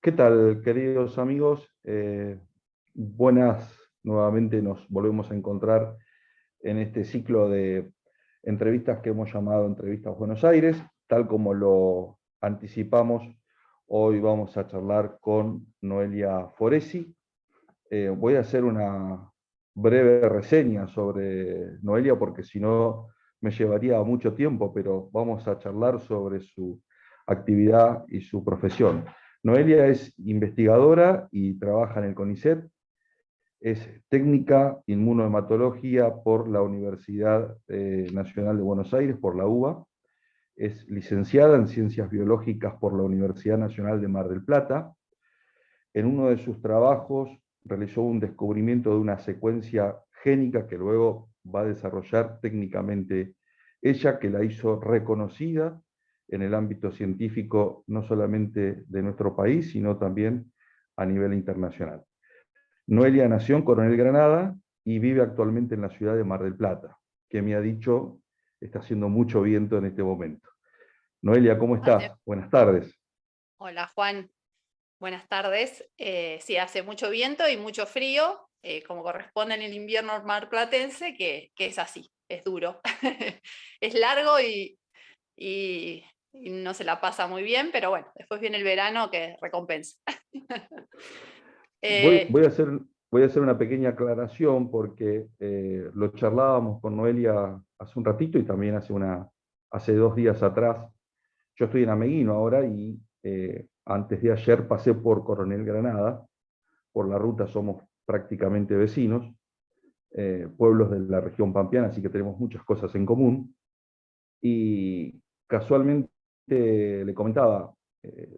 ¿Qué tal, queridos amigos? Buenas, nuevamente nos volvemos a encontrar en este ciclo de entrevistas que hemos llamado Entrevistas Buenos Aires. Tal como lo anticipamos, hoy vamos a charlar con Noelia Foresi. Voy a hacer una breve reseña sobre Noelia porque si no me llevaría mucho tiempo, pero vamos a charlar sobre su actividad y su profesión. Noelia es investigadora y trabaja en el CONICET, es técnica inmunohematología por la Universidad Nacional de Buenos Aires, por la UBA, es licenciada en Ciencias Biológicas por la Universidad Nacional de Mar del Plata. En uno de sus trabajos realizó un descubrimiento de una secuencia génica que luego va a desarrollar técnicamente ella, que la hizo reconocida en el ámbito científico no solamente de nuestro país, sino también a nivel internacional. Noelia nació en Coronel Granada y vive actualmente en la ciudad de Mar del Plata, que me ha dicho está haciendo mucho viento en este momento. Noelia, ¿cómo estás? Buenas tardes. Hola Juan, buenas tardes. Sí, hace mucho viento y mucho frío, como corresponde en el invierno marplatense, que es así, es duro. Es largo y no se la pasa muy bien, pero bueno, después viene el verano que recompensa. Voy, Eh, voy a hacer, voy a hacer una pequeña aclaración porque lo charlábamos con Noelia hace un ratito y también hace 2 días atrás. Yo estoy en Ameguino ahora y antes de ayer pasé por Coronel Granada. Por la ruta somos prácticamente vecinos, pueblos de la región pampeana, así que tenemos muchas cosas en común. Y casualmente le comentaba, eh,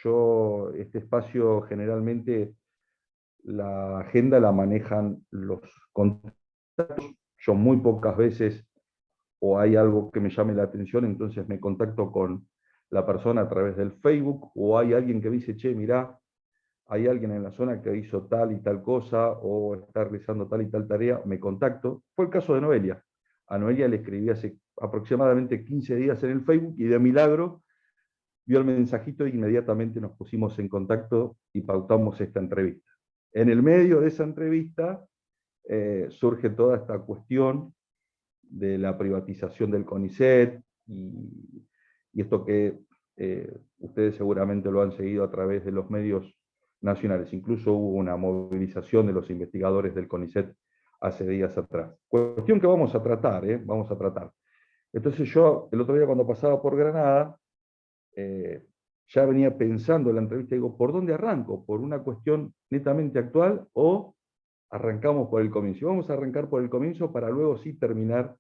yo este espacio generalmente la agenda la manejan los contactos. Yo muy pocas veces o hay algo que me llame la atención, entonces me contacto con la persona a través del Facebook, o hay alguien que me dice, che, mirá, hay alguien en la zona que hizo tal y tal cosa, o está realizando tal y tal tarea, me contacto. Fue el caso de Noelia. A Noelia le escribí hace aproximadamente 15 días en el Facebook y de milagro vio el mensajito e inmediatamente nos pusimos en contacto y pautamos esta entrevista. En el medio de esa entrevista surge toda esta cuestión de la privatización del CONICET y esto que ustedes seguramente lo han seguido a través de los medios nacionales. Incluso hubo una movilización de los investigadores del CONICET hace días atrás. Cuestión que vamos a tratar, vamos a tratar. Entonces yo, el otro día cuando pasaba por Granada, eh, ya venía pensando en la entrevista, digo, ¿por dónde arranco? ¿Por una cuestión netamente actual o arrancamos por el comienzo? Vamos a arrancar por el comienzo para luego sí terminar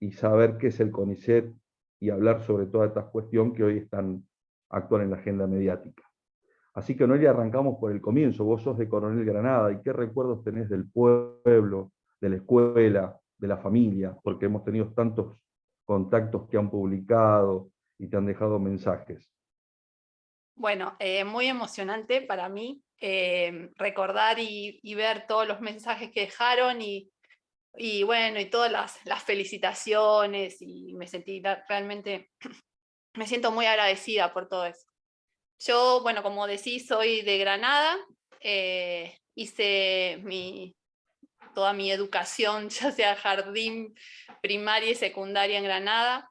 y saber qué es el CONICET y hablar sobre toda esta cuestión que hoy están actual en la agenda mediática. Así que Noelia, arrancamos por el comienzo. Vos sos de Coronel Granada, ¿y qué recuerdos tenés del pueblo, de la escuela, de la familia? Porque hemos tenido tantos contactos que han publicado y te han dejado mensajes. bueno, muy emocionante para mí recordar y ver todos los mensajes que dejaron y bueno, y todas las felicitaciones y me sentí realmente, me siento muy agradecida por todo eso. Yo, bueno, como decís, soy de Granada, hice toda mi educación, ya sea jardín, primaria y secundaria en Granada,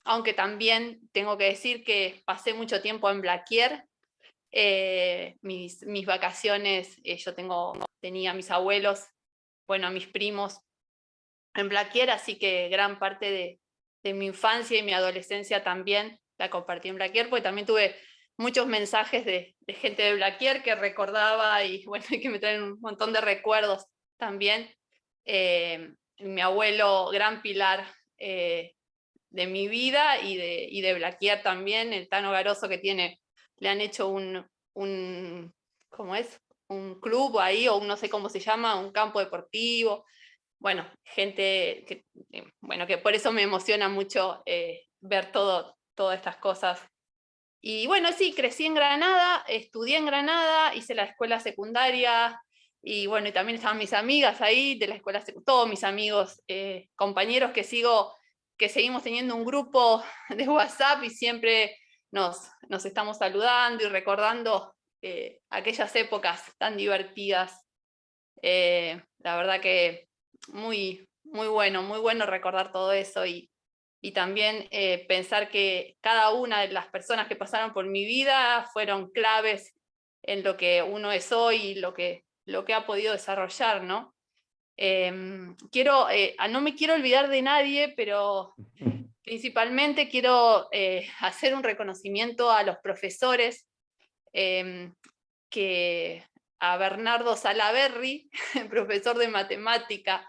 aunque también tengo que decir que pasé mucho tiempo en Blaquier. Mis vacaciones, tenía a mis abuelos, bueno, a mis primos en Blaquier, así que gran parte de mi infancia y mi adolescencia también la compartí en Blaquier, porque también tuve muchos mensajes de gente de Blaquier que recordaba y bueno, que me traen un montón de recuerdos también. Mi abuelo, gran pilar de mi vida y de Blaquier también, el Tano Garoso que tiene, le han hecho ¿cómo es? Un club ahí, o no sé cómo se llama, un campo deportivo. Bueno, gente que, bueno, que por eso me emociona mucho ver todas estas cosas. Y bueno, sí, crecí en Granada, estudié en Granada, hice la escuela secundaria y bueno, y también estaban mis amigas ahí de la escuela secundaria, todos mis amigos, compañeros que seguimos teniendo un grupo de WhatsApp y siempre nos estamos saludando y recordando aquellas épocas tan divertidas. La verdad que muy bueno recordar todo eso y también pensar que cada una de las personas que pasaron por mi vida fueron claves en lo que uno es hoy y lo que ha podido desarrollar, ¿no? No me quiero olvidar de nadie, pero principalmente quiero hacer un reconocimiento a los profesores, que a Bernardo Salaberry, profesor de matemática,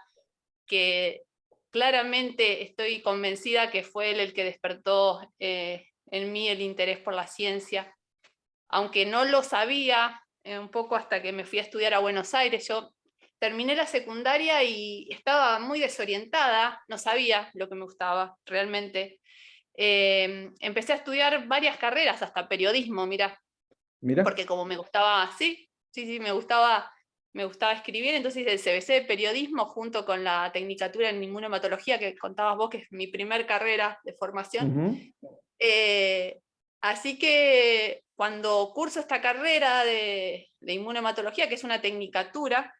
que claramente estoy convencida que fue él el que despertó en mí el interés por la ciencia, aunque no lo sabía un poco hasta que me fui a estudiar a Buenos Aires. Yo terminé la secundaria y estaba muy desorientada, no sabía lo que me gustaba realmente. Empecé a estudiar varias carreras, hasta periodismo, mira, Mira, porque como me gustaba, sí, me gustaba escribir, entonces el CBC de periodismo junto con la tecnicatura en inmunohematología que contabas vos, que es mi primer carrera de formación. ujú. Así que cuando curso esta carrera de inmunohematología, que es una tecnicatura,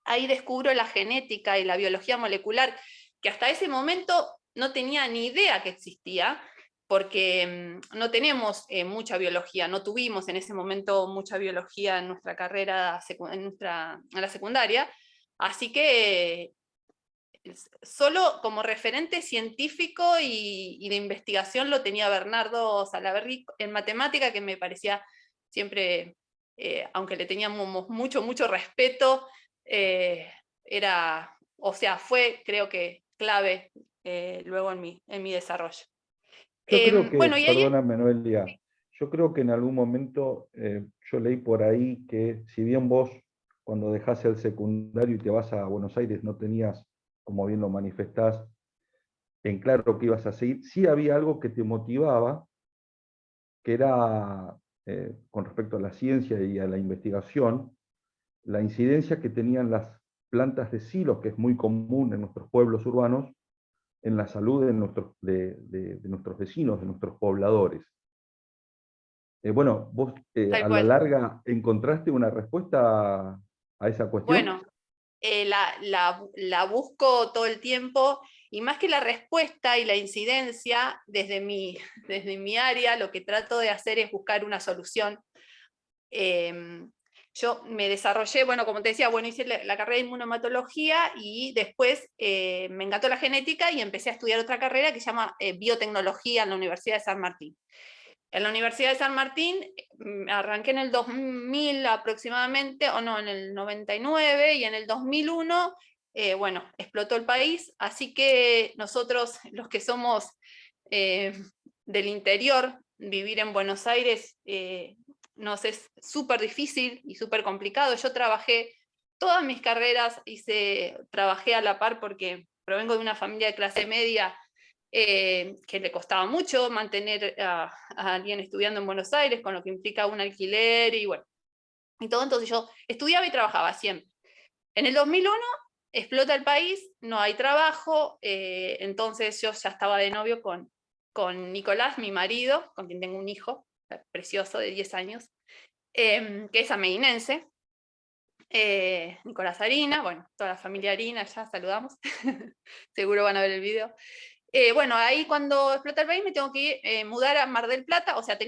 ahí descubro la genética y la biología molecular, que hasta ese momento no tenía ni idea que existía, porque no tenemos mucha biología, no tuvimos en ese momento mucha biología en nuestra carrera, en la secundaria, así que solo como referente científico y de investigación lo tenía Bernardo Salaverry en matemática, que me parecía siempre, aunque le teníamos mucho respeto, fue creo que clave luego en mi desarrollo. Yo creo que, Bueno, y ahí perdóname, Noelia, yo creo que en algún momento yo leí por ahí que si bien vos cuando dejás el secundario y te vas a Buenos Aires no tenías, como bien lo manifestás, en claro que ibas a seguir, sí había algo que te motivaba, que era con respecto a la ciencia y a la investigación, la incidencia que tenían las plantas de silos, que es muy común en nuestros pueblos urbanos, en la salud de nuestros vecinos, de nuestros pobladores. Bueno, vos tal a la cual. larga encontraste una respuesta a esa cuestión. Bueno, la busco todo el tiempo y más que la respuesta y la incidencia, desde mi área, lo que trato de hacer es buscar una solución. Yo me desarrollé, bueno, como te decía, bueno, hice la carrera de inmunohematología y después me encantó la genética y empecé a estudiar otra carrera que se llama biotecnología en la Universidad de San Martín. En la Universidad de San Martín arranqué en el 2000 aproximadamente, o no, en el 99, y en el 2001, bueno, explotó el país, así que nosotros, los que somos eh, del interior, vivir en Buenos Aires nos es súper difícil y súper complicado. Yo trabajé todas mis carreras, trabajé a la par porque provengo de una familia de clase media, que le costaba mucho mantener a alguien estudiando en Buenos Aires, con lo que implica un alquiler y bueno, y todo. Entonces yo estudiaba y trabajaba siempre. En el 2001 explota el país, no hay trabajo, entonces yo ya estaba de novio con Nicolás, mi marido, con quien tengo un hijo precioso de 10 años, que es amerinense. Nicolás Harina, bueno, toda la familia Harina, ya saludamos, seguro van a ver el video. Bueno, ahí cuando explota el país me tengo que mudar a Mar del Plata, o sea,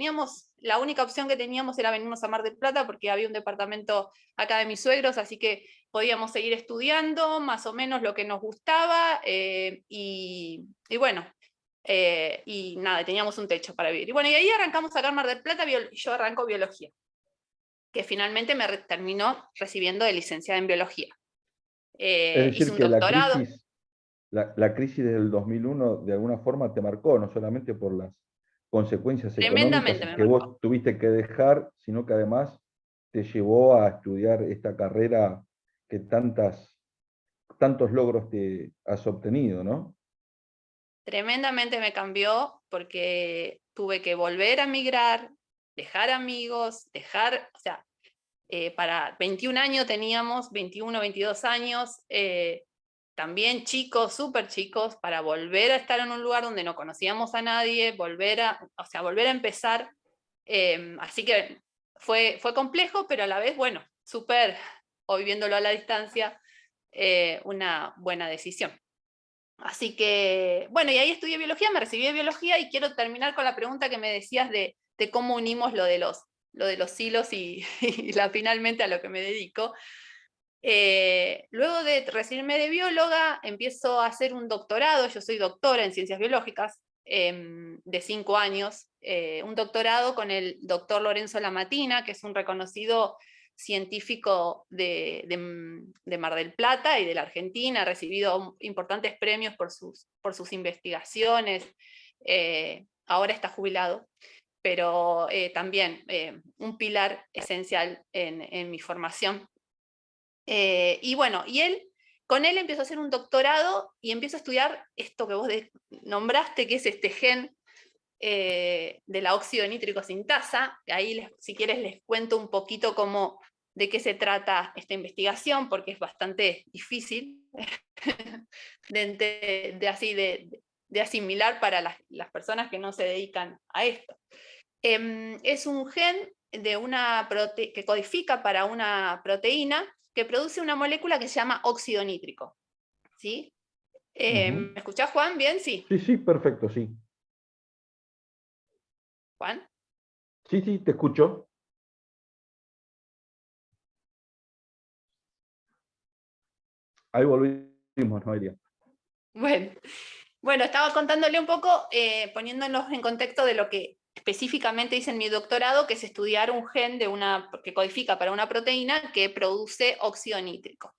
la única opción que teníamos era venirnos a Mar del Plata porque había un departamento acá de mis suegros, así que podíamos seguir estudiando más o menos lo que nos gustaba, y bueno, y nada, teníamos un techo para vivir. Y bueno, y ahí arrancamos acá en Mar del Plata, yo arranco biología, que finalmente me terminó recibiendo de licenciada en biología. Es Hice decir, un que doctorado. la crisis del 2001 de alguna forma te marcó, no solamente por las consecuencias económicas Tremendamente me que marcó. vos tuviste que dejar, sino que además te llevó a estudiar esta carrera que tantos logros te has obtenido, ¿no? Tremendamente me cambió porque tuve que volver a migrar, dejar amigos, o sea, para 21 años teníamos, 21, 22 años, también chicos, súper chicos, para volver a estar en un lugar donde no conocíamos a nadie, volver a empezar. Así que fue complejo, pero a la vez, bueno, súper, o viviéndolo a la distancia, una buena decisión. Así que, bueno, y ahí estudié biología, me recibí de biología, y quiero terminar con la pregunta que me decías de cómo unimos lo de los hilos y finalmente a lo que me dedico. Luego de recibirme de bióloga, empiezo a hacer un doctorado. Yo soy doctora en ciencias biológicas, de 5 años, un doctorado con el doctor Lorenzo Lamatina, que es un reconocido científico de Mar del Plata y de la Argentina. Ha recibido importantes premios por sus investigaciones. Ahora está jubilado, pero también un pilar esencial en mi formación. Y bueno, con él empiezo a hacer un doctorado y empiezo a estudiar esto que vos nombraste, que es este gen de la óxido nítrico sintasa. Ahí, si quieres, les cuento un poquito de qué se trata esta investigación, porque es bastante difícil de asimilar para las personas que no se dedican a esto. Es un gen que codifica para una proteína que produce una molécula que se llama óxido nítrico. ¿Sí? ¿Me escuchás, Juan? ¿Bien? Sí. Sí, perfecto, sí. ¿Juan? Sí, te escucho. Ahí volvimos, Noelia. Bueno, estaba contándole un poco, poniéndonos en contexto de lo que específicamente hice en mi doctorado, que es estudiar un gen que codifica para una proteína que produce óxido nítrico.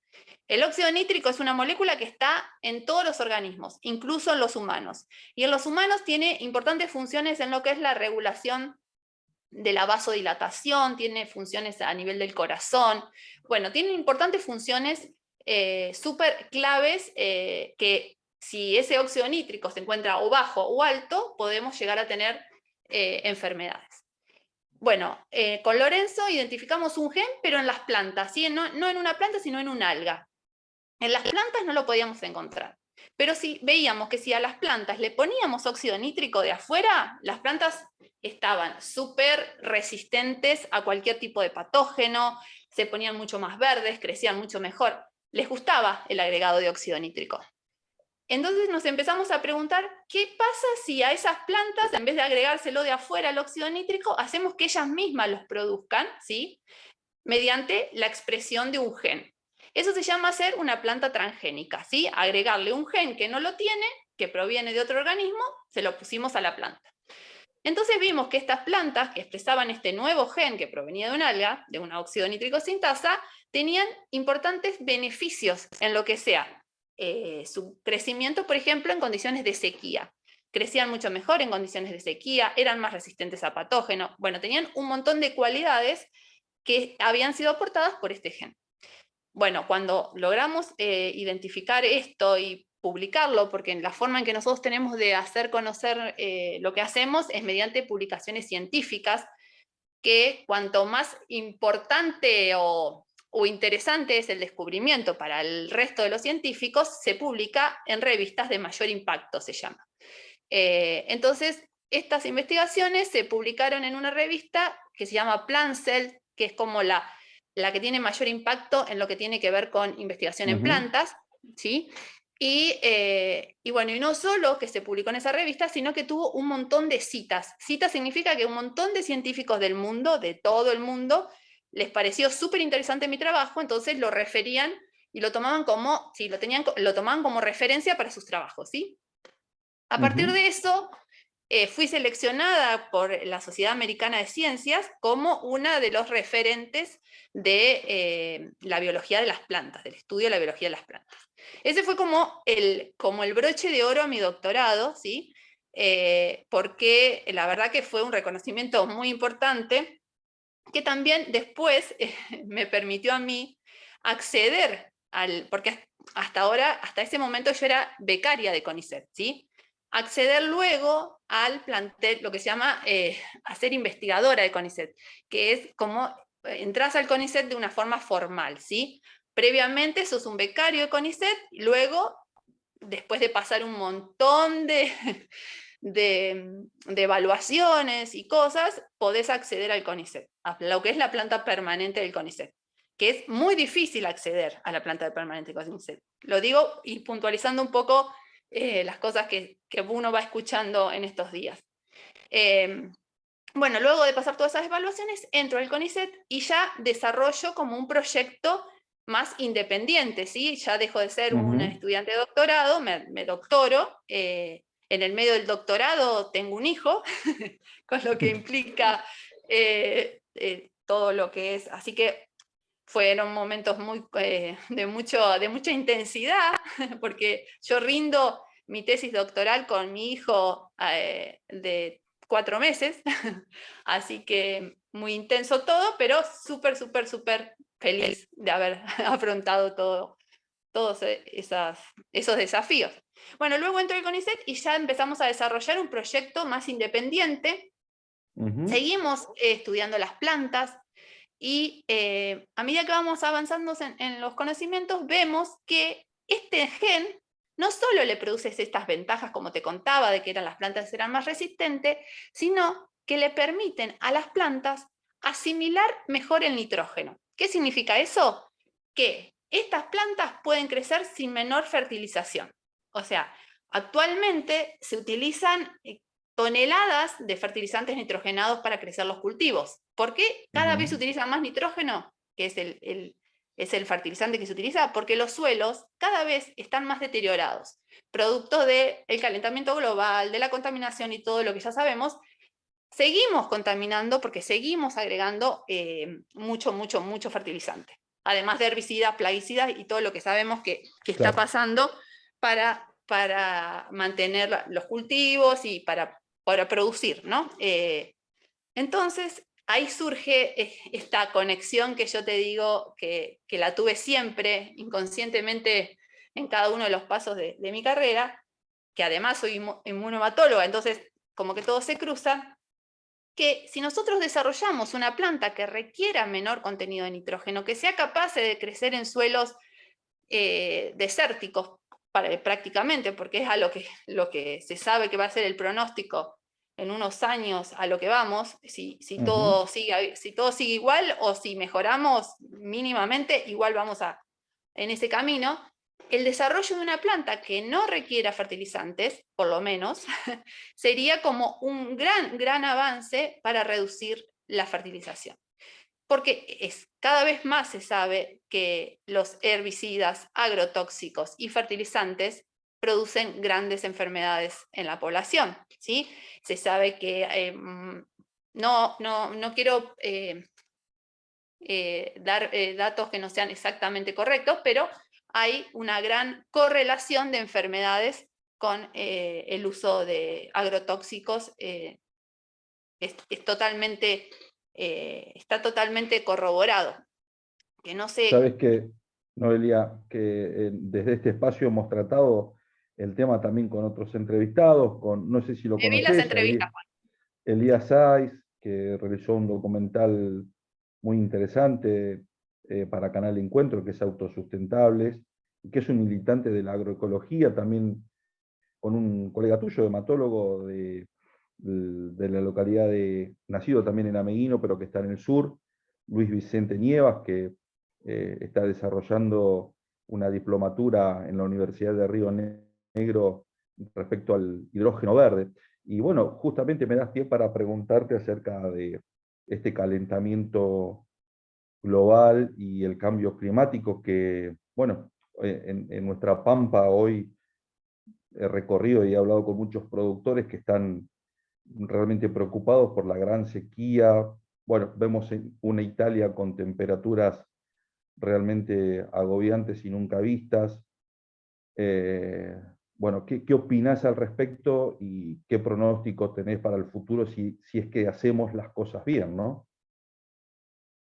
El óxido nítrico es una molécula que está en todos los organismos, incluso en los humanos. Y en los humanos tiene importantes funciones en lo que es la regulación de la vasodilatación, tiene funciones a nivel del corazón. Bueno, tiene importantes funciones súper claves, que si ese óxido nítrico se encuentra o bajo o alto, podemos llegar a tener enfermedades. Bueno, con Lorenzo identificamos un gen, pero en las plantas, ¿sí? No en una planta, sino en un alga. En las plantas no lo podíamos encontrar. Pero veíamos que si a las plantas le poníamos óxido nítrico de afuera, las plantas estaban súper resistentes a cualquier tipo de patógeno, se ponían mucho más verdes, crecían mucho mejor. Les gustaba el agregado de óxido nítrico. Entonces nos empezamos a preguntar, ¿qué pasa si a esas plantas, en vez de agregárselo de afuera el óxido nítrico, hacemos que ellas mismas los produzcan, ¿sí? Mediante la expresión de un gen? Eso se llama ser una planta transgénica, ¿sí? Agregarle un gen que no lo tiene, que proviene de otro organismo, se lo pusimos a la planta. Entonces vimos que estas plantas que expresaban este nuevo gen que provenía de un alga, de una óxido nítrico sintasa, tenían importantes beneficios en lo que sea su crecimiento, por ejemplo, en condiciones de sequía. Crecían mucho mejor en condiciones de sequía, eran más resistentes a patógenos. Bueno, tenían un montón de cualidades que habían sido aportadas por este gen. Bueno, cuando logramos identificar esto y publicarlo, porque la forma en que nosotros tenemos de hacer conocer lo que hacemos es mediante publicaciones científicas, que cuanto más importante o interesante es el descubrimiento para el resto de los científicos, se publica en revistas de mayor impacto, se llama. Entonces, estas investigaciones se publicaron en una revista que se llama PlantCell, que es como la que tiene mayor impacto en lo que tiene que ver con investigación en plantas, ¿sí? Y bueno, y no solo que se publicó en esa revista, sino que tuvo un montón de citas. Citas significa que un montón de científicos del mundo, de todo el mundo, les pareció súper interesante mi trabajo, entonces lo referían y lo tomaban como, sí, lo tomaban como referencia para sus trabajos, ¿sí? A partir de eso, fui seleccionada por la Sociedad Americana de Ciencias como una de los referentes de la biología de las plantas, del estudio de la biología de las plantas. Ese fue como el broche de oro a mi doctorado, ¿sí? Porque la verdad que fue un reconocimiento muy importante, que también después me permitió a mí acceder porque hasta ese momento yo era becaria de CONICET, ¿sí? Acceder luego al plantel, lo que se llama a ser investigadora de CONICET, que es como entras al CONICET de una forma formal, ¿sí? previamente sos un becario de CONICET, y luego, después de pasar un montón de evaluaciones y cosas, podés acceder al CONICET, a lo que es la planta permanente del CONICET, que es muy difícil acceder a la planta permanente del CONICET. Lo digo y puntualizando un poco las cosas que uno va escuchando en estos días. Bueno, luego de pasar todas esas evaluaciones, entro al CONICET y ya desarrollo como un proyecto más independiente, ¿sí? Ya dejo de ser una estudiante de doctorado, me doctoro, en el medio del doctorado tengo un hijo, con lo que implica todo lo que es, así que fueron momentos de mucha intensidad, porque yo rindo mi tesis doctoral con mi hijo de 4 meses, así que muy intenso todo, pero súper, súper, súper feliz de haber afrontado todos esos desafíos. Bueno, luego entré al CONICET y ya empezamos a desarrollar un proyecto más independiente. Seguimos estudiando las plantas, y a medida que vamos avanzando en los conocimientos, vemos que este gen no solo le produce estas ventajas, como te contaba, de que las plantas eran más resistentes, sino que le permiten a las plantas asimilar mejor el nitrógeno. ¿Qué significa eso? Que estas plantas pueden crecer sin menor fertilización. O sea, actualmente se utilizan toneladas de fertilizantes nitrogenados para crecer los cultivos. ¿Por qué cada vez se utiliza más nitrógeno, que es el fertilizante que se utiliza? Porque los suelos cada vez están más deteriorados, producto del calentamiento global, de la contaminación y todo lo que ya sabemos. Seguimos contaminando porque seguimos agregando mucho fertilizante, además de herbicidas, plaguicidas y todo lo que sabemos que está pasando para mantener los cultivos y para producir, ¿no? Entonces, ahí surge esta conexión que yo te digo que la tuve siempre, inconscientemente, en cada uno de los pasos de mi carrera, que además soy inmunomatóloga, entonces como que todo se cruza, que si nosotros desarrollamos una planta que requiera menor contenido de nitrógeno, que sea capaz de crecer en suelos desérticos prácticamente, porque es a lo que se sabe que va a ser el pronóstico en unos años a lo que vamos, si todo sigue igual o si mejoramos mínimamente, igual vamos en ese camino. El desarrollo de una planta que no requiera fertilizantes, por lo menos, sería como un gran avance para reducir la fertilización. Porque cada vez más se sabe que los herbicidas, agrotóxicos y fertilizantes producen grandes enfermedades en la población, ¿sí? Se sabe que, no quiero dar datos que no sean exactamente correctos, pero hay una gran correlación de enfermedades con el uso de agrotóxicos. Totalmente, está totalmente corroborado. Que no sé. Sabes que, Noelia, que desde este espacio hemos tratado el tema también con otros entrevistados, no sé si lo Me vi las conoces, entrevistas, Juan. Elías Saiz, que realizó un documental muy interesante para Canal Encuentro, que es Autosustentables, que es un militante de la agroecología, también con un colega tuyo, hematólogo de la localidad nacido también en Ameguino, pero que está en el sur, Luis Vicente Nievas, que está desarrollando una diplomatura en la Universidad de Río Negro respecto al hidrógeno verde. Y bueno, justamente me das pie para preguntarte acerca de este calentamiento global y el cambio climático que, bueno, en nuestra pampa hoy he recorrido y he hablado con muchos productores que están realmente preocupados por la gran sequía. Bueno, vemos una Italia con temperaturas realmente agobiantes y nunca vistas. Bueno, ¿qué opinás al respecto y qué pronóstico tenés para el futuro si es que hacemos las cosas bien, ¿no?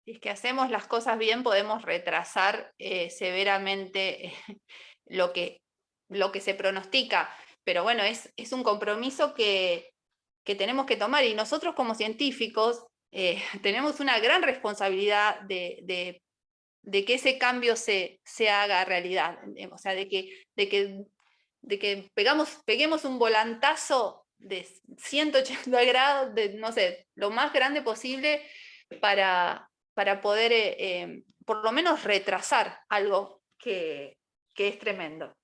Si es que hacemos las cosas bien, podemos retrasar severamente lo que se pronostica. Pero bueno, es un compromiso que tenemos que tomar, y nosotros como científicos tenemos una gran responsabilidad de que ese cambio se haga realidad, o sea, de que peguemos un volantazo de 180 grados, de, no sé, lo más grande posible para poder por lo menos retrasar algo que es tremendo.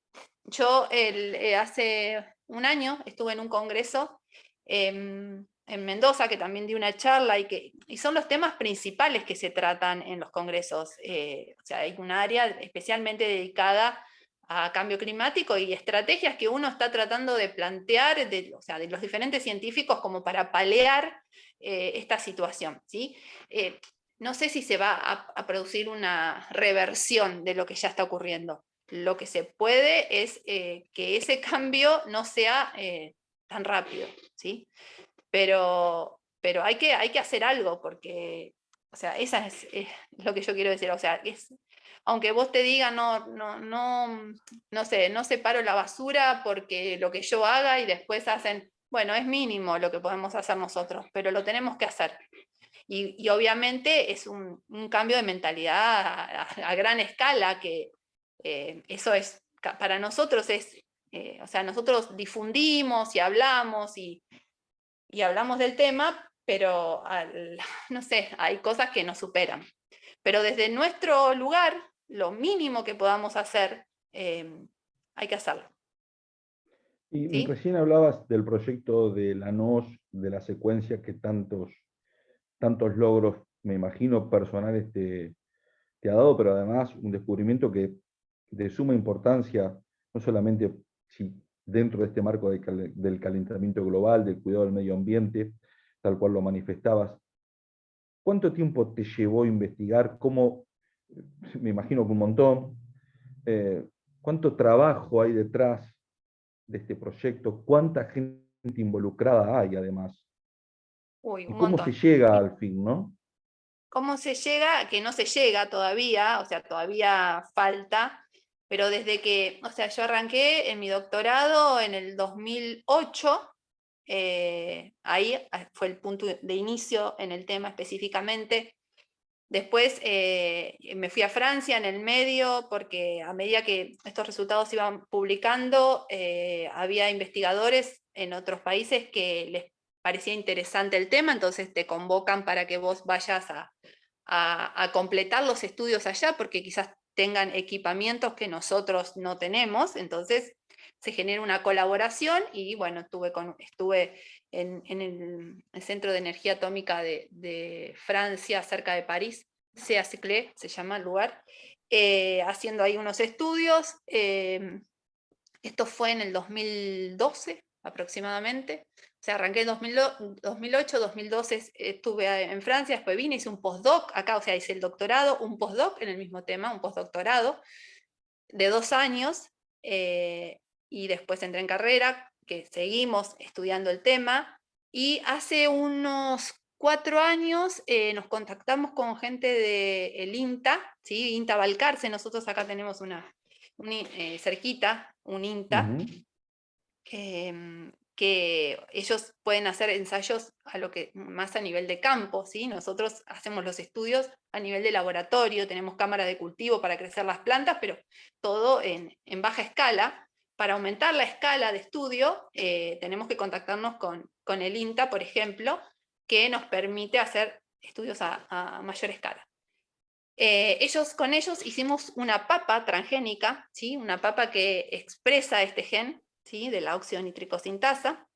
Yo hace un año estuve en un congreso en Mendoza, que también di una charla, y son los temas principales que se tratan en los congresos. O sea, hay un área especialmente dedicada a cambio climático y estrategias que uno está tratando de plantear, o sea, de los diferentes científicos como para paliar esta situación, ¿sí? No sé si se va a producir una reversión de lo que ya está ocurriendo. Lo que se puede es que ese cambio no sea tan rápido, ¿sí? Pero hay que hacer algo, porque, o sea, esa es lo que yo quiero decir. O sea, aunque vos te digas, no sé, no separo la basura porque lo que yo haga, y después hacen, bueno, es mínimo lo que podemos hacer nosotros, pero lo tenemos que hacer. Y obviamente es un cambio de mentalidad a gran escala, que eso es, para nosotros es, o sea, nosotros difundimos y hablamos y hablamos del tema, pero no sé, hay cosas que nos superan. Pero desde nuestro lugar, lo mínimo que podamos hacer, hay que hacerlo. Y ¿Sí? recién hablabas del proyecto de la NOS, de la secuencia que tantos logros, me imagino, personales te ha dado, pero además un descubrimiento que de suma importancia, no solamente si dentro de este marco del calentamiento global, del cuidado del medio ambiente, tal cual lo manifestabas. ¿Cuánto tiempo te llevó a investigar? ¿Cómo? Me imagino que un montón. ¿Cuánto trabajo hay detrás de este proyecto? ¿Cuánta gente involucrada hay además? Uy, ¿Y un cómo se montón. llega al fin, no? ¿Cómo se llega? Que no se llega todavía, o sea, todavía falta, pero desde que, o sea, yo arranqué en mi doctorado en el 2008, ahí fue el punto de inicio en el tema específicamente. Después me fui a Francia en el medio, porque a medida que estos resultados se iban publicando, había investigadores en otros países que les parecía interesante el tema, entonces te convocan para que vos vayas a completar los estudios allá, porque quizás tengan equipamientos que nosotros no tenemos, entonces se genera una colaboración. Y bueno, estuve en el Centro de Energía Atómica de Francia, cerca de París, CEACLE se llama el lugar, haciendo ahí unos estudios. Esto fue en el 2012 aproximadamente. O sea, arranqué en 2008, 2012 estuve en Francia, después vine, hice un postdoc acá, o sea, hice el doctorado, un postdoc en el mismo tema, un postdoctorado de 2 años, y después entré en carrera, que seguimos estudiando el tema, y hace unos 4 años nos contactamos con gente del INTA, ¿sí? INTA Balcarce. Nosotros acá tenemos cerquita, un INTA, Ujú. que ellos pueden hacer ensayos más a nivel de campo, ¿sí? Nosotros hacemos los estudios a nivel de laboratorio, tenemos cámaras de cultivo para crecer las plantas, pero todo en baja escala. Para aumentar la escala de estudio, tenemos que contactarnos con el INTA, por ejemplo, que nos permite hacer estudios a mayor escala. Con ellos hicimos una papa transgénica, ¿sí? Una papa que expresa este gen, ¿sí? De la óxido-nitricosintasa.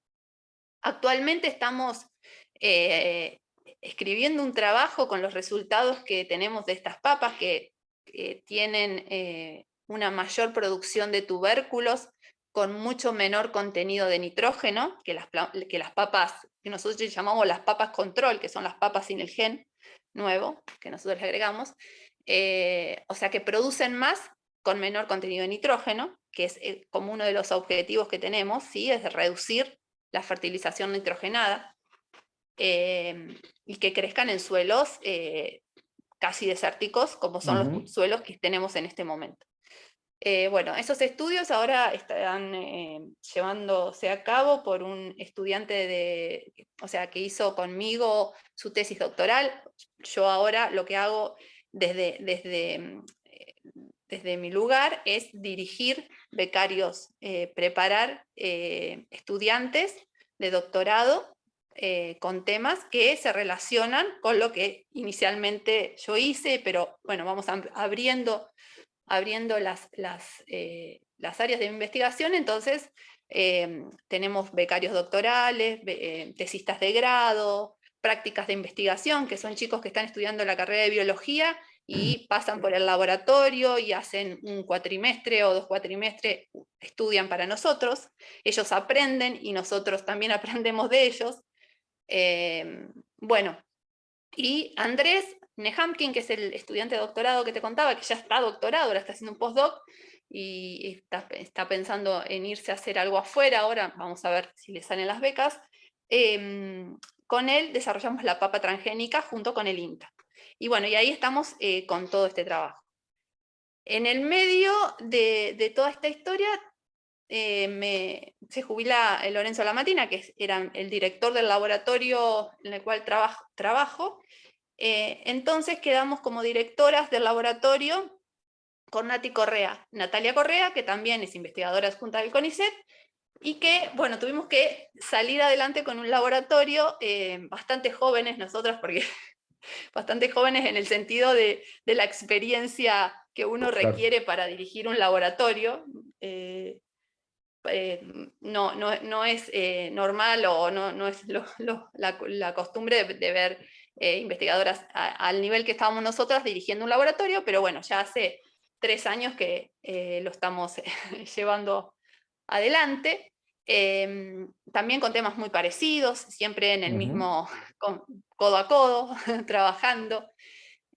Actualmente estamos escribiendo un trabajo con los resultados que tenemos de estas papas, que tienen una mayor producción de tubérculos con mucho menor contenido de nitrógeno que las papas que nosotros llamamos las papas control, que son las papas sin el gen nuevo que nosotros le agregamos. O sea, que producen más con menor contenido de nitrógeno, que es como uno de los objetivos que tenemos, ¿sí? Es de reducir la fertilización nitrogenada, y que crezcan en suelos casi desérticos, como son Ujú. los suelos que tenemos en este momento. Bueno, esos estudios ahora están llevándose a cabo por un estudiante o sea, que hizo conmigo su tesis doctoral. Yo ahora lo que hago desde mi lugar es dirigir becarios, preparar estudiantes de doctorado con temas que se relacionan con lo que inicialmente yo hice, pero bueno, vamos abriendo las áreas de investigación. Entonces tenemos becarios doctorales, tesistas de grado, prácticas de investigación, que son chicos que están estudiando la carrera de biología y pasan por el laboratorio y hacen un cuatrimestre o 2 cuatrimestres, estudian para nosotros, ellos aprenden y nosotros también aprendemos de ellos. Bueno, y Andrés Nehamkin, que es el estudiante de doctorado que te contaba, que ya está doctorado, ahora está haciendo un postdoc y está pensando en irse a hacer algo afuera, ahora vamos a ver si le salen las becas. Con él desarrollamos la papa transgénica junto con el INTA. Y bueno, y ahí estamos con todo este trabajo. En el medio de toda esta historia se jubila Lorenzo Lamatina, que era el director del laboratorio en el cual trabajo. Entonces quedamos como directoras del laboratorio con Natalia Correa, que también es investigadora adjunta del CONICET, y que, bueno, tuvimos que salir adelante con un laboratorio bastante jóvenes nosotras, porque bastante jóvenes en el sentido de la experiencia que uno requiere para dirigir un laboratorio. No es normal o no es la costumbre de ver investigadoras al nivel que estábamos nosotras dirigiendo un laboratorio, pero bueno, ya hace 3 años que lo estamos llevando adelante. También con temas muy parecidos, siempre en el mismo, codo a codo, trabajando.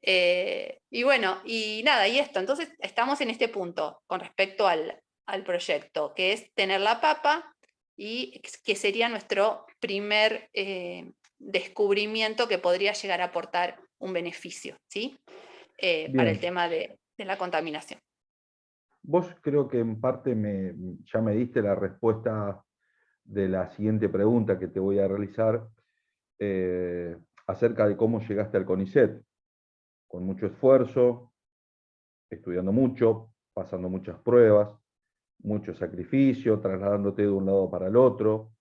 Y bueno, y nada, y esto, entonces estamos en este punto con respecto al proyecto, que es tener la papa y que sería nuestro primer descubrimiento que podría llegar a aportar un beneficio, ¿sí? Para el tema de la contaminación. Vos creo que en parte ya me diste la respuesta de la siguiente pregunta que te voy a realizar acerca de cómo llegaste al CONICET. Con mucho esfuerzo, estudiando mucho, pasando muchas pruebas, mucho sacrificio, trasladándote de un lado para el otro.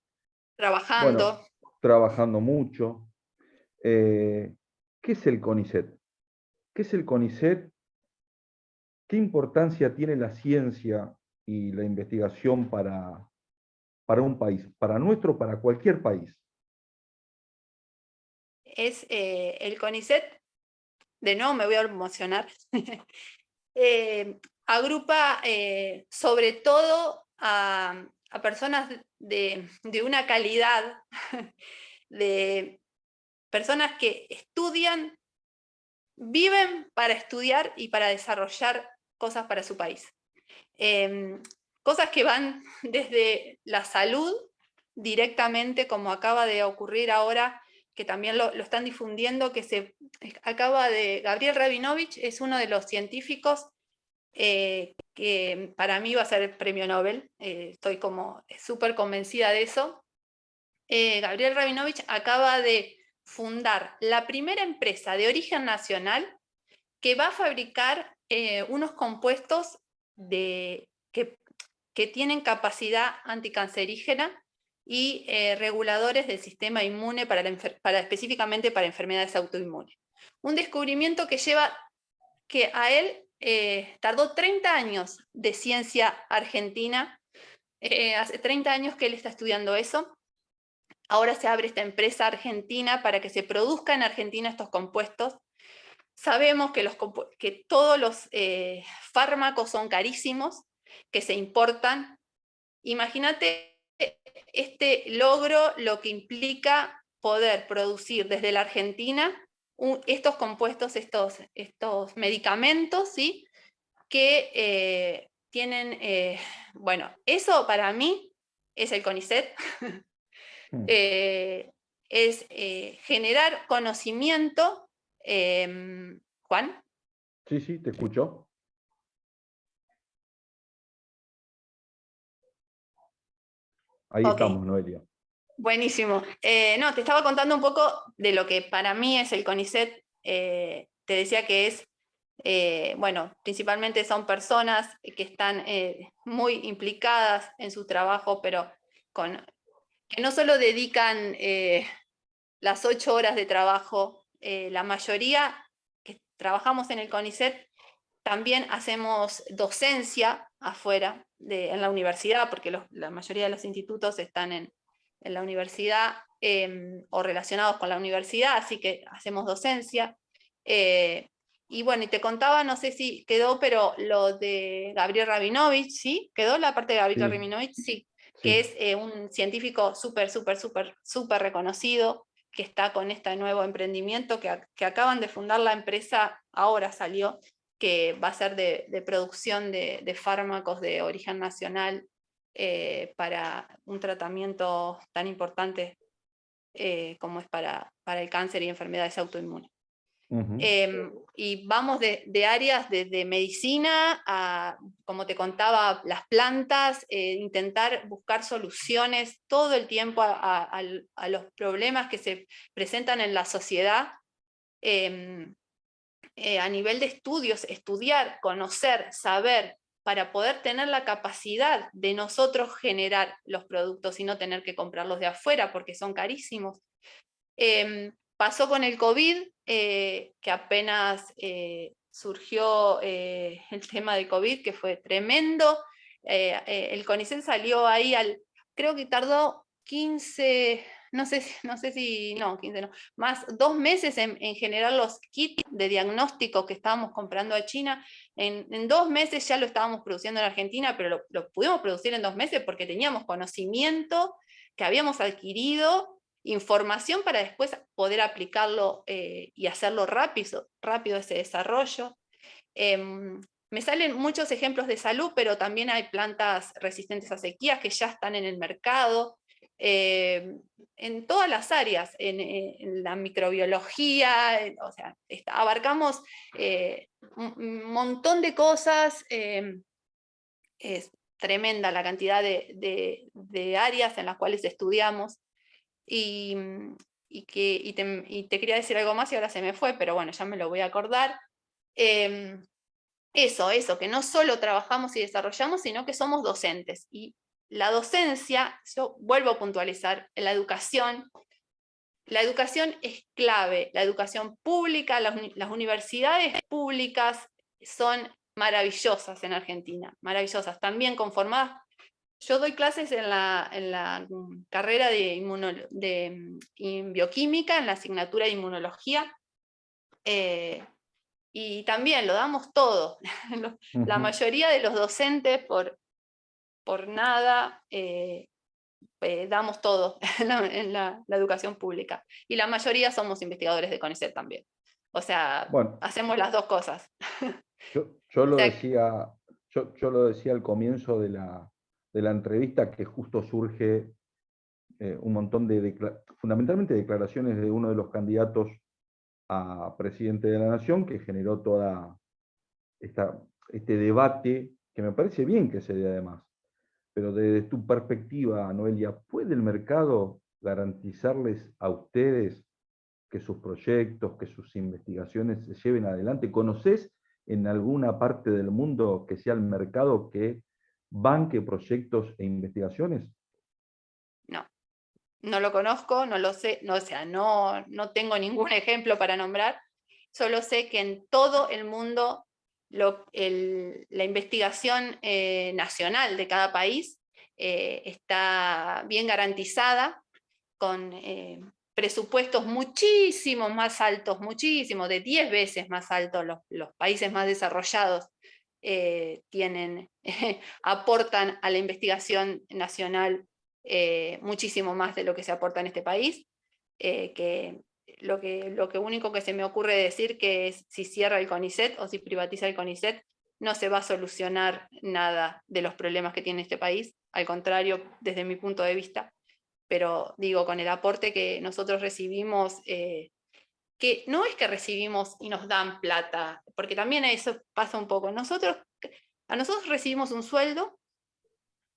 Trabajando. Bueno, trabajando mucho. ¿Qué es el CONICET? ¿Qué es el CONICET? ¿Qué importancia tiene la ciencia y la investigación para un país? Para nuestro, para cualquier país. Es el CONICET, de nuevo me voy a emocionar, agrupa sobre todo a personas de una calidad, de personas que estudian, viven para estudiar y para desarrollar cosas para su país. Cosas que van desde la salud directamente, como acaba de ocurrir ahora, que también lo están difundiendo, que Gabriel Rabinovich es uno de los científicos que para mí va a ser el premio Nobel, estoy como súper convencida de eso. Gabriel Rabinovich acaba de fundar la primera empresa de origen nacional que va a fabricar unos compuestos que tienen capacidad anticancerígena y reguladores del sistema inmune específicamente para enfermedades autoinmunes. Un descubrimiento que a él tardó 30 años de ciencia argentina, hace 30 años que él está estudiando eso. Ahora se abre esta empresa argentina para que se produzca en Argentina estos compuestos. Sabemos que todos los fármacos son carísimos, que se importan. Imagínate este logro, lo que implica poder producir desde la Argentina estos compuestos, estos medicamentos, ¿sí? Que tienen, bueno, eso para mí es el CONICET. Es generar conocimiento. ¿Juan? Sí, sí, te escucho. Ahí estamos, Noelia. Buenísimo. No, te estaba contando un poco de lo que para mí es el CONICET. Te decía que es Bueno, principalmente son personas que están muy implicadas en su trabajo, pero que no solo dedican las 8 horas de trabajo, la mayoría que trabajamos en el CONICET también hacemos docencia afuera, en la universidad, porque la mayoría de los institutos están en la universidad o relacionados con la universidad, así que hacemos docencia. Y bueno, y te contaba, no sé si quedó, pero lo de Gabriel Rabinovich, ¿sí? ¿Quedó la parte de Gabriel Sí, Rabinovich? Sí, que sí. es un científico súper reconocido, que está con este nuevo emprendimiento que acaban de fundar la empresa, ahora salió, que va a ser de producción de fármacos de origen nacional para un tratamiento tan importante como es para el cáncer y enfermedades autoinmunes. Ujú. Y vamos de áreas desde medicina a, como te contaba, las plantas, intentar buscar soluciones todo el tiempo a los problemas que se presentan en la sociedad. A nivel de estudios, estudiar, conocer, saber, para poder tener la capacidad de nosotros generar los productos y no tener que comprarlos de afuera porque son carísimos. Pasó con el COVID, que apenas surgió el tema de COVID, que fue tremendo. El CONICET salió ahí creo que tardó 15, no sé si, no, 15 no, más 2 meses en generar los kits de diagnóstico que estábamos comprando a China. En 2 meses ya lo estábamos produciendo en Argentina, pero lo pudimos producir en 2 meses porque teníamos conocimiento que habíamos adquirido, información para después poder aplicarlo y hacerlo rápido ese desarrollo. Me salen muchos ejemplos de salud, pero también hay plantas resistentes a sequías que ya están en el mercado, en todas las áreas, en la microbiología, o sea, abarcamos un montón de cosas. Es tremenda la cantidad de áreas en las cuales estudiamos. Y, y te quería decir algo más y ahora se me fue, pero bueno, ya me lo voy a acordar. Eso, que no solo trabajamos y desarrollamos, sino que somos docentes. Y la docencia, yo vuelvo a puntualizar, la educación es clave, la educación pública, las universidades públicas son maravillosas en Argentina, maravillosas, también conformadas. Yo doy clases en la carrera de bioquímica, en la asignatura de inmunología, y también lo damos todo. La Ujú. mayoría de los docentes, por nada, damos todo en la educación pública. Y la mayoría somos investigadores de CONICET también. O sea, Bueno, hacemos las dos cosas. yo O lo sea, decía, yo lo decía al comienzo de la entrevista, que justo surge un montón fundamentalmente declaraciones de uno de los candidatos a presidente de la Nación, que generó toda este debate, que me parece bien que se dé además. Pero desde tu perspectiva, Noelia, ¿puede el mercado garantizarles a ustedes que sus proyectos, que sus investigaciones se lleven adelante? ¿Conoces en alguna parte del mundo que sea el mercado que banque proyectos e investigaciones? no, no lo conozco, no lo sé, no, o sea, no tengo ningún ejemplo para nombrar, solo sé que en todo el mundo la investigación nacional de cada país está bien garantizada, con presupuestos muchísimo más altos, muchísimo, de 10 veces más altos. Los países más desarrollados aportan a la investigación nacional muchísimo más de lo que se aporta en este país, que lo único que se me ocurre decir que es si cierra el CONICET o si privatiza el CONICET, no se va a solucionar nada de los problemas que tiene este país, al contrario, desde mi punto de vista, pero digo, con el aporte que nosotros recibimos, que no es que recibimos y nos dan plata, porque también eso pasa un poco. A nosotros recibimos un sueldo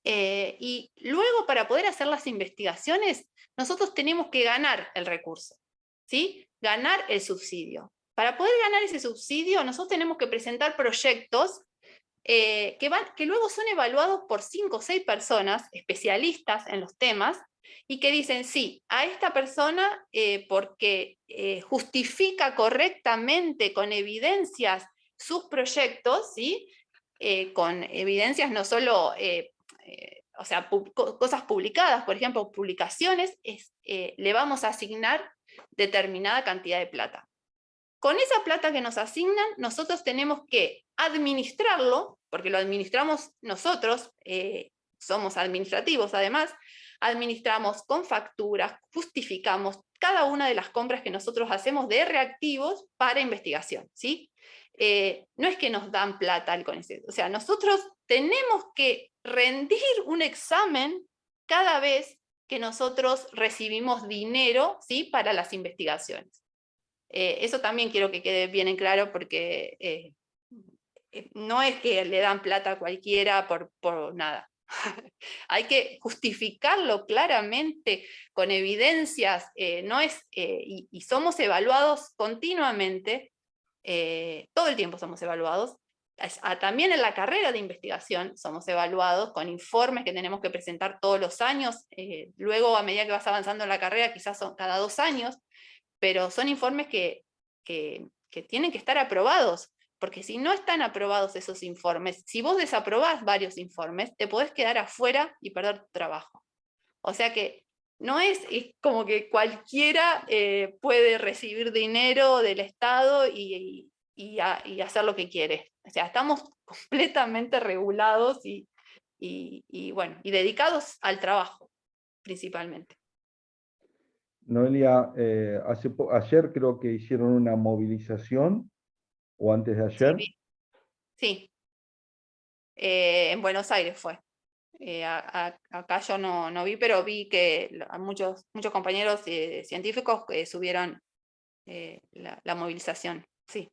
y luego para poder hacer las investigaciones, nosotros tenemos que ganar el recurso, ¿sí? Ganar el subsidio. para poder ganar ese subsidio, nosotros tenemos que presentar proyectos que luego son evaluados por 5 o 6 personas especialistas en los temas y que dicen, sí, a esta persona porque justifica correctamente con evidencias sus proyectos, ¿sí? Con evidencias no solo, o sea, cosas publicadas, por ejemplo, publicaciones, le vamos a asignar determinada cantidad de plata. Con esa plata que nos asignan, nosotros tenemos que administrarlo, porque lo administramos nosotros, somos administrativos además, administramos con facturas, justificamos cada una de las compras que nosotros hacemos de reactivos para investigación, ¿sí? No es que nos dan plata al CONICET, o sea, nosotros tenemos que rendir un examen cada vez que nosotros recibimos dinero, ¿sí? Para las investigaciones. Eso también quiero que quede bien en claro porque no es que le dan plata a cualquiera por nada. Hay que justificarlo claramente con evidencias, no es, y somos evaluados continuamente, todo el tiempo somos evaluados. También en la carrera de investigación somos evaluados con informes que tenemos que presentar todos los años. Luego, a medida que vas avanzando en la carrera, quizás son cada 2 años, pero son informes que tienen que estar aprobados, porque si no están aprobados esos informes, si vos desaprobás varios informes, te podés quedar afuera y perder tu trabajo. O sea que no es como que cualquiera puede recibir dinero del Estado y hacer lo que quiere. O sea, estamos completamente regulados bueno, y dedicados al trabajo, principalmente. Noelia, ayer creo que hicieron una movilización, o antes de Sí, ayer. sí. En Buenos Aires fue. Acá yo no vi, pero vi que muchos compañeros científicos subieron la movilización. Sí.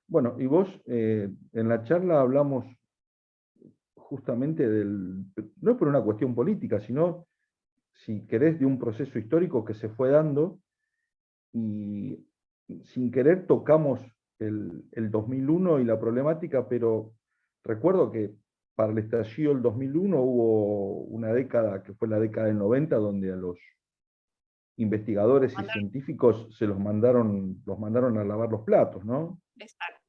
Bueno, y vos, en la charla hablamos justamente no es por una cuestión política, sino, si querés, de un proceso histórico que se fue dando, y sin querer tocamos el 2001 y la problemática, pero recuerdo que para el estallido del 2001 hubo una década, que fue la década del 90, donde a los investigadores y científicos se los mandaron a lavar los platos, ¿no? Exacto.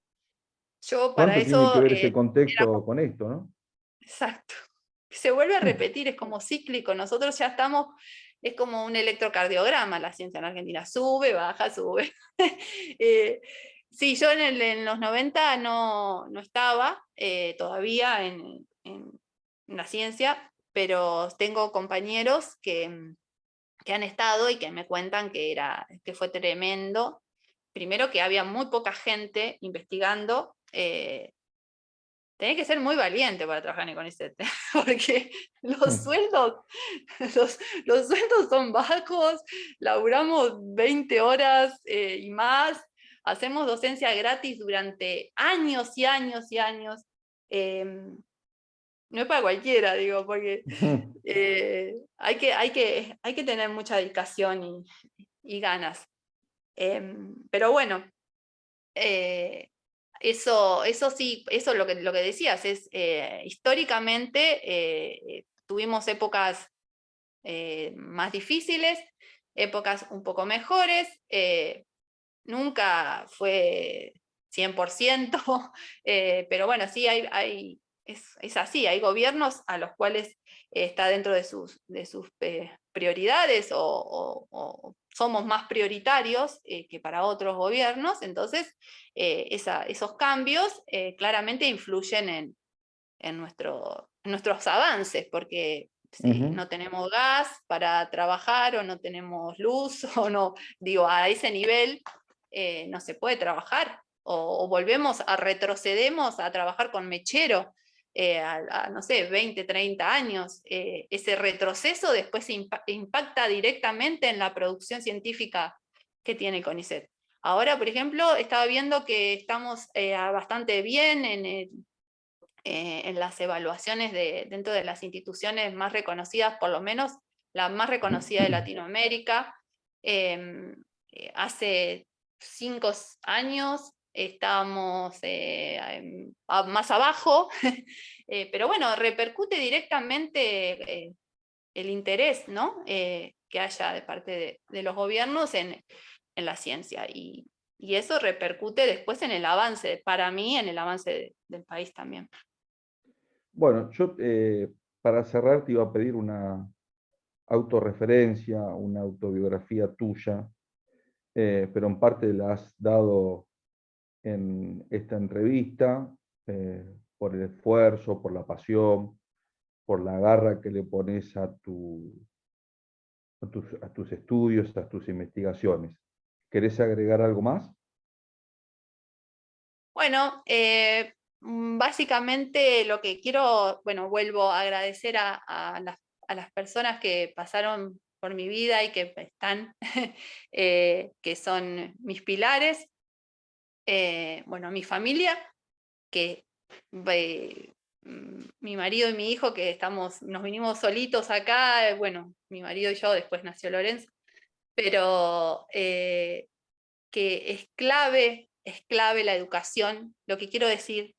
Yo para ¿Cuánto tiene que eso ver ese era contexto con esto, no? exacto. Se vuelve a repetir, es como cíclico. Nosotros ya estamos, es como un electrocardiograma la ciencia en Argentina. Sube, baja, sube. Sí, yo en los 90 no estaba todavía en la ciencia, pero tengo compañeros que han estado y que me cuentan que fue tremendo. Primero que había muy poca gente investigando. Tenés que ser muy valiente para trabajar en el CONICET, porque los sueldos, los sueldos son bajos, laburamos 20 horas y más, hacemos docencia gratis durante años y años y años. No es para cualquiera, digo, porque hay que tener mucha dedicación y ganas. Pero bueno, eso sí, eso lo que decías, es históricamente tuvimos épocas más difíciles, épocas un poco mejores, nunca fue 100%, pero bueno, sí es así, hay gobiernos a los cuales está dentro de sus prioridades o somos más prioritarios que para otros gobiernos, entonces esos cambios claramente influyen en nuestros avances, porque si no tenemos gas para trabajar o no tenemos luz o no, digo, a ese nivel no se puede trabajar o volvemos retrocedemos a trabajar con mechero no sé, 20, 30 años. Ese retroceso después impacta directamente en la producción científica que tiene el CONICET. Ahora, por ejemplo, estaba viendo que estamos bastante bien en las evaluaciones dentro de las instituciones más reconocidas, por lo menos la más reconocida de Latinoamérica. Hace 5 años estábamos más abajo, pero bueno, repercute directamente el interés, ¿no? Que haya de parte de los gobiernos en la ciencia. Y eso repercute después en el avance, para mí, en el avance del país también. Bueno, yo para cerrar te iba a pedir una autorreferencia, una autobiografía tuya, pero en parte la has dado en esta entrevista, por el esfuerzo, por la pasión, por la garra que le pones a tus estudios, a tus investigaciones. ¿Querés agregar algo más? Bueno, básicamente lo que quiero, bueno, vuelvo a agradecer a las personas que pasaron por mi vida y que están, que son mis pilares. Bueno, mi familia, que mi marido y mi hijo, que nos vinimos solitos acá, bueno, mi marido y yo, después nació Lorenzo, pero que es clave la educación. Lo que quiero decir,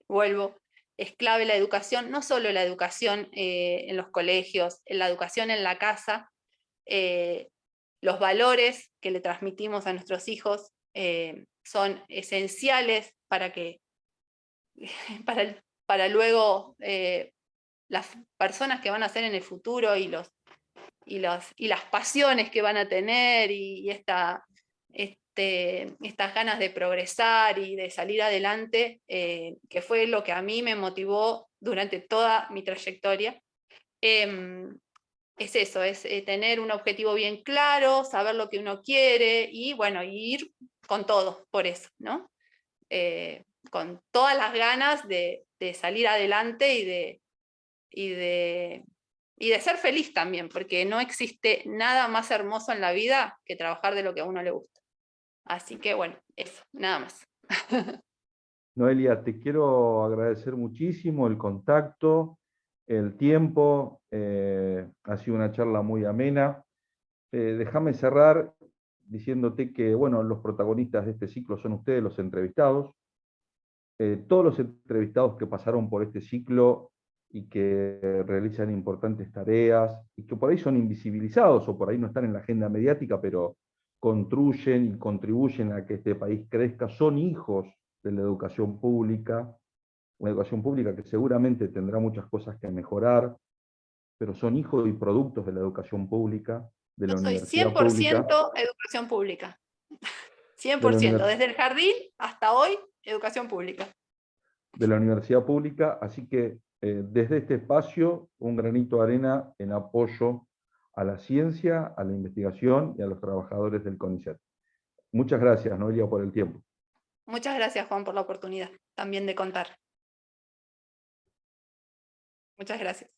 vuelvo, es clave la educación, no solo la educación en los colegios, la educación en la casa, los valores que le transmitimos a nuestros hijos son esenciales para que para luego las personas que van a ser en el futuro y las pasiones que van a tener y estas ganas de progresar y de salir adelante, que fue lo que a mí me motivó durante toda mi trayectoria. Es eso, es tener un objetivo bien claro, saber lo que uno quiere y bueno, ir con todo por eso, ¿no? Con todas las ganas de salir adelante y de ser feliz también, porque no existe nada más hermoso en la vida que trabajar de lo que a uno le gusta. Así que bueno, eso, nada más. Noelia, te quiero agradecer muchísimo el contacto, el tiempo. Ha sido una charla muy amena. Déjame cerrar diciéndote que, bueno, los protagonistas de este ciclo son ustedes, los entrevistados. Todos los entrevistados que pasaron por este ciclo y que realizan importantes tareas y que por ahí son invisibilizados o por ahí no están en la agenda mediática, pero construyen y contribuyen a que este país crezca, son hijos de la educación pública, una educación pública que seguramente tendrá muchas cosas que mejorar, pero son hijos y productos de la educación pública, de Yo la soy universidad pública, 100% educación pública. de la 100%, desde el jardín hasta hoy, educación pública. universidad pública, así que desde este espacio, un granito de arena en apoyo a la ciencia, a la investigación y a los trabajadores del CONICET. Muchas gracias, Noelia, por el tiempo. Muchas gracias, Juan, por la oportunidad también de contar. Muchas gracias.